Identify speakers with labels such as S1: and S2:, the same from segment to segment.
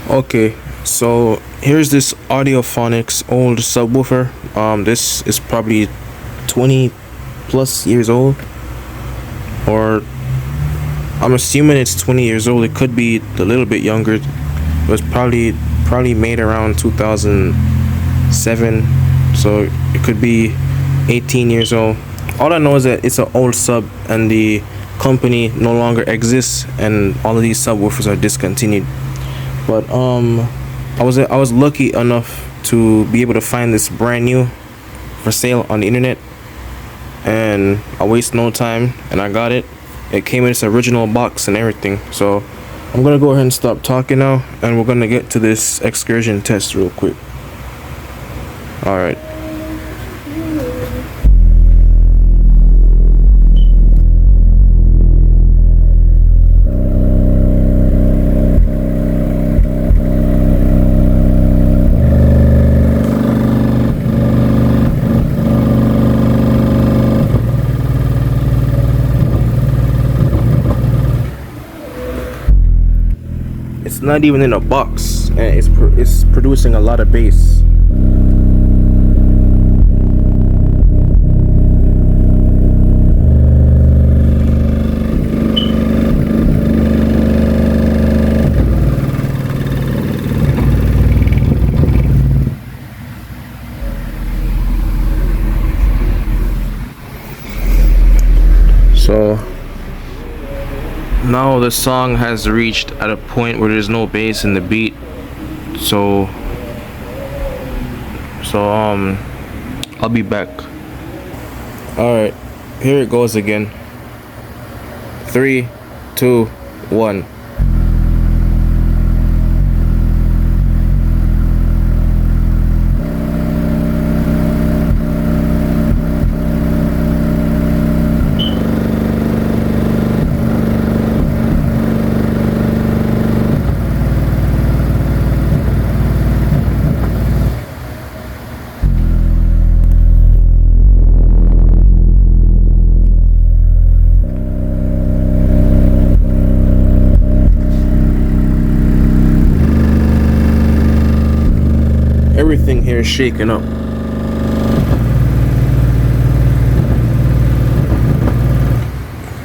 S1: Okay, so here's this Audiofonics old subwoofer. This is probably 20 plus years old, or I'm assuming it's 20 years old. It could be a little bit younger. It was probably made around 2007, so it could be 18 years old. All I know is that it's an old sub, and the company no longer exists, and all of these subwoofers are discontinued. But I was lucky enough to be able to find this brand new for sale on the internet, and I waste no time and I got it. It came in its original box and everything. So I'm gonna go ahead and stop talking now, and we're gonna get to this excursion test real quick. All right. It's not even in a box, and it's producing a lot of bass. So now the song has reached at a point where there's no bass in the beat. So I'll be back. All right, here it goes again. 3, 2, 1. Everything here is shaking up.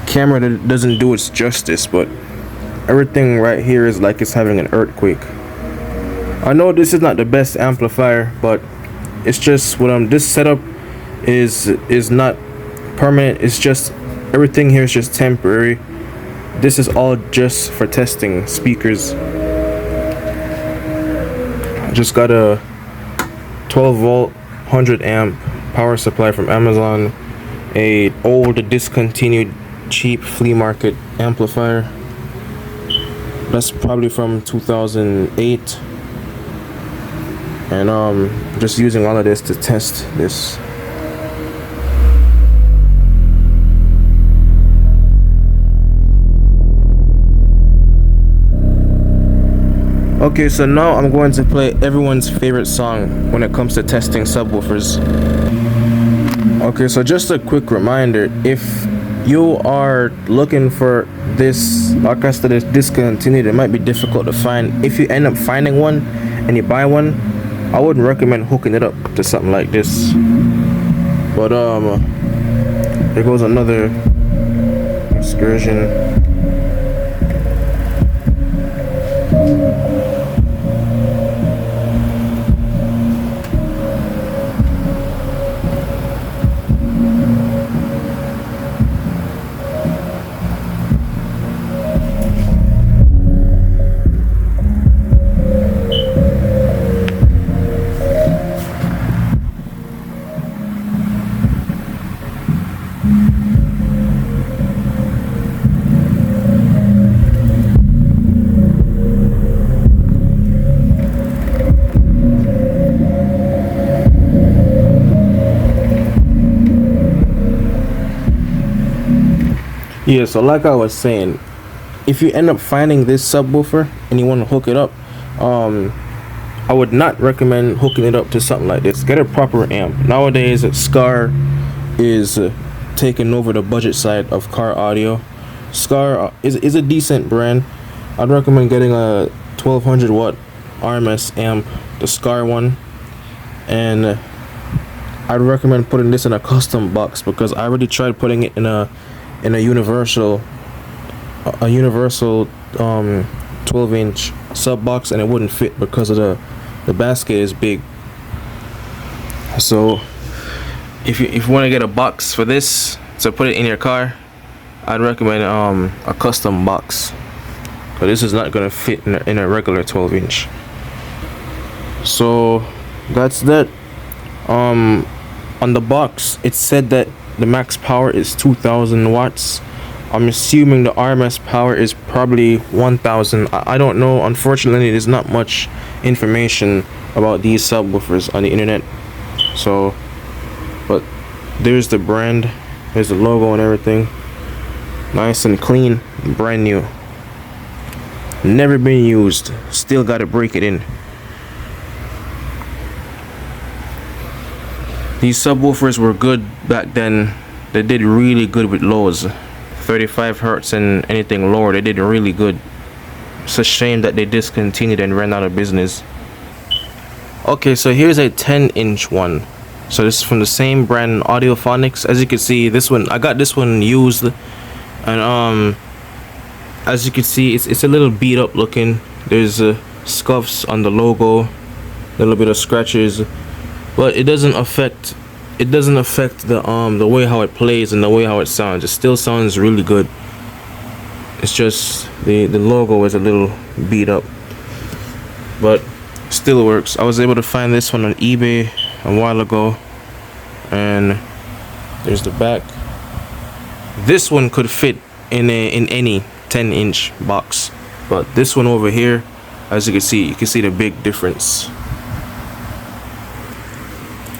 S1: Camera doesn't do its justice, but everything right here is like it's having an earthquake. I know this is not the best amplifier, but it's just this setup is not permanent. It's just everything here is just temporary. This is all just for testing speakers. I just got a 12 volt 100 amp power supply from Amazon, a old discontinued cheap flea market amplifier that's probably from 2008, and just using all of this to test this. Okay, so now I'm going to play everyone's favorite song when it comes to testing subwoofers. Okay, so just a quick reminder, if you are looking for this, like I said, it's discontinued, it might be difficult to find. If you end up finding one and you buy one, I wouldn't recommend hooking it up to something like this. But there goes another excursion. Yeah, so like I was saying, if you end up finding this subwoofer and you want to hook it up, I would not recommend hooking it up to something like this. Get a proper amp. Nowadays, Scar is taking over the budget side of car audio. Scar is a decent brand. I'd recommend getting a 1200 watt RMS amp, the Scar one, and I'd recommend putting this in a custom box because I already tried putting it in a universal 12-inch sub box, and it wouldn't fit because of the basket is big. So if you want to get a box for this to put it in your car, I'd recommend a custom box, but this is not gonna fit in a regular 12-inch. So that's that. On the box it said that the max power is 2000 watts. I'm assuming the RMS power is probably 1000. I don't know. Unfortunately, there's not much information about these subwoofers on the internet. So, but there's the brand, there's the logo and everything. Nice and clean, brand new. Never been used. Still gotta break it in. These subwoofers were good back then. They did really good with lows. 35 hertz and anything lower, they did really good. It's a shame that they discontinued and ran out of business. Okay, so here's a 10-inch one. So this is from the same brand, Audiofonics. As you can see, this one, I got this one used, and as you can see, it's a little beat up looking. There's scuffs on the logo, a little bit of scratches, but it doesn't affect the way how it plays and the way how it sounds. It still sounds really good. It's just the logo is a little beat up, but still works. I was able to find this one on eBay a while ago, and there's the back. This one could fit in any 10-inch box, but this one over here, as you can see the big difference.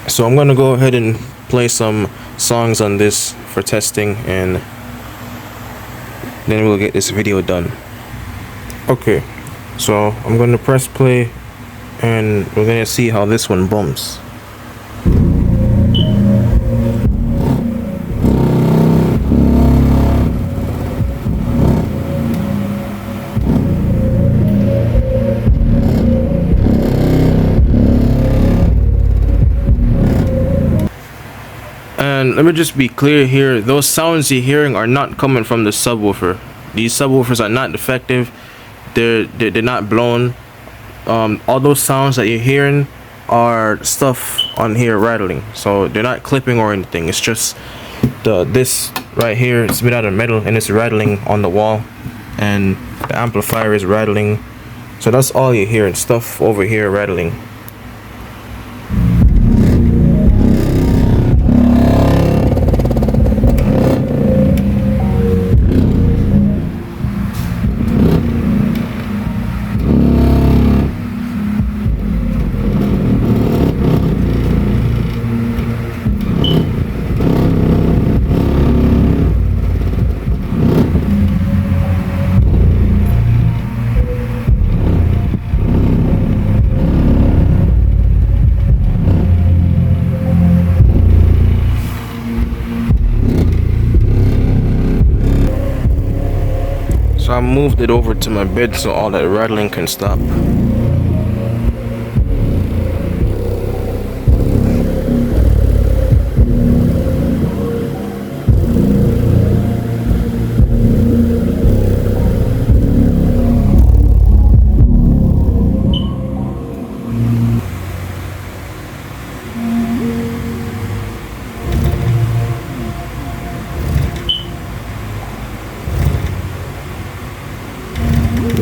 S1: So I'm gonna go ahead and play some songs on this for testing, and then we'll get this video done. Okay, so I'm gonna press play and we're gonna see how this one bumps. And let me just be clear here, those sounds you're hearing are not coming from the subwoofer. These subwoofers are not defective. They're not blown. All those sounds that you're hearing are stuff on here rattling, so they're not clipping or anything. It's just this right here, it's made out of metal and it's rattling on the wall, and the amplifier is rattling. So that's all you're hearing, stuff over here rattling. So I moved it over to my bed so all that rattling can stop.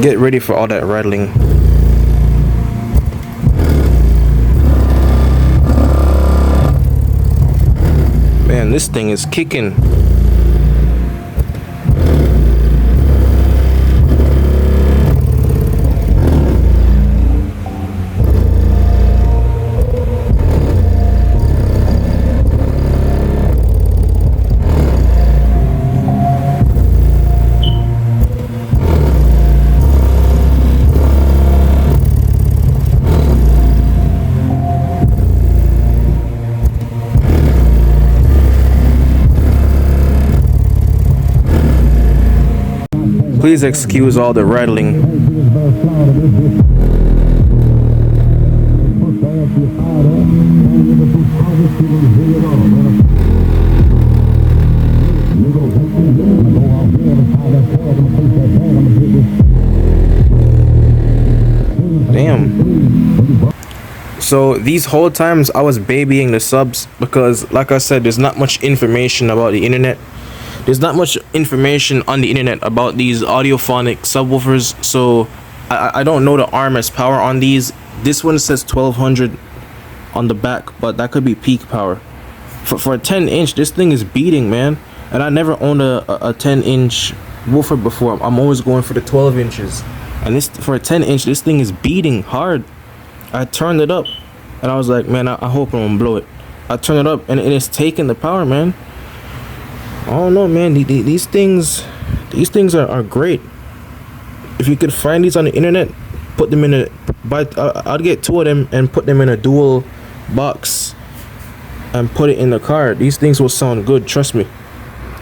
S1: Get ready for all that rattling. Man, this thing is kicking. Please excuse all the rattling. Damn. So these whole times I was babying the subs because, like I said, there's not much information about the internet. There's not much information on the internet about these audiophonic subwoofers, so I don't know the RMS power on these. This one says 1200 on the back, but that could be peak power. For a 10-inch, this thing is beating, man. And I never owned a 10-inch woofer before. I'm always going for the 12 inches. And this, for a 10-inch, this thing is beating hard. I turned it up, and I was like, man, I hope I don't blow it. I turned it up, and it's taking the power, man. I don't know, man. These things are great. If you could find these on the internet, put them in a. I'd get 2 of them and put them in a dual box and put it in the car. These things will sound good. Trust me.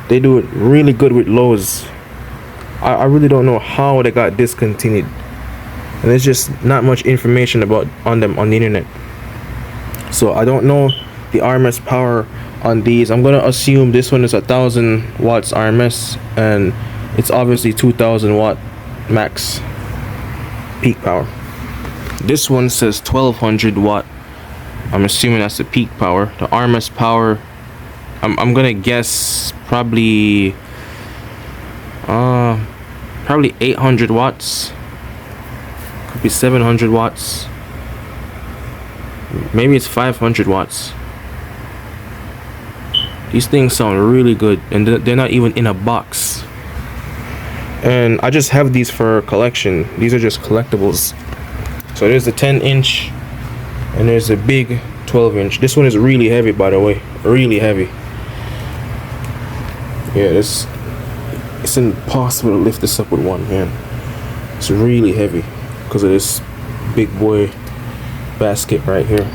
S1: They do it really good with lows. I really don't know how they got discontinued. And there's just not much information on them on the internet. So I don't know the RMS power on these. I'm gonna assume this one is 1000 watts RMS, and it's obviously 2000 watt max peak power. This one says 1200 watt. I'm assuming that's the peak power. The RMS power, I'm gonna guess probably 800 watts. Could be 700 watts. Maybe it's 500 watts. These things sound really good, and they're not even in a box. And I just have these for collection. These are just collectibles. So there's a 10-inch and there's a big 12-inch. This one is really heavy, by the way. Really heavy. Yeah, it's impossible to lift this up with one hand. It's really heavy because of this big boy basket right here.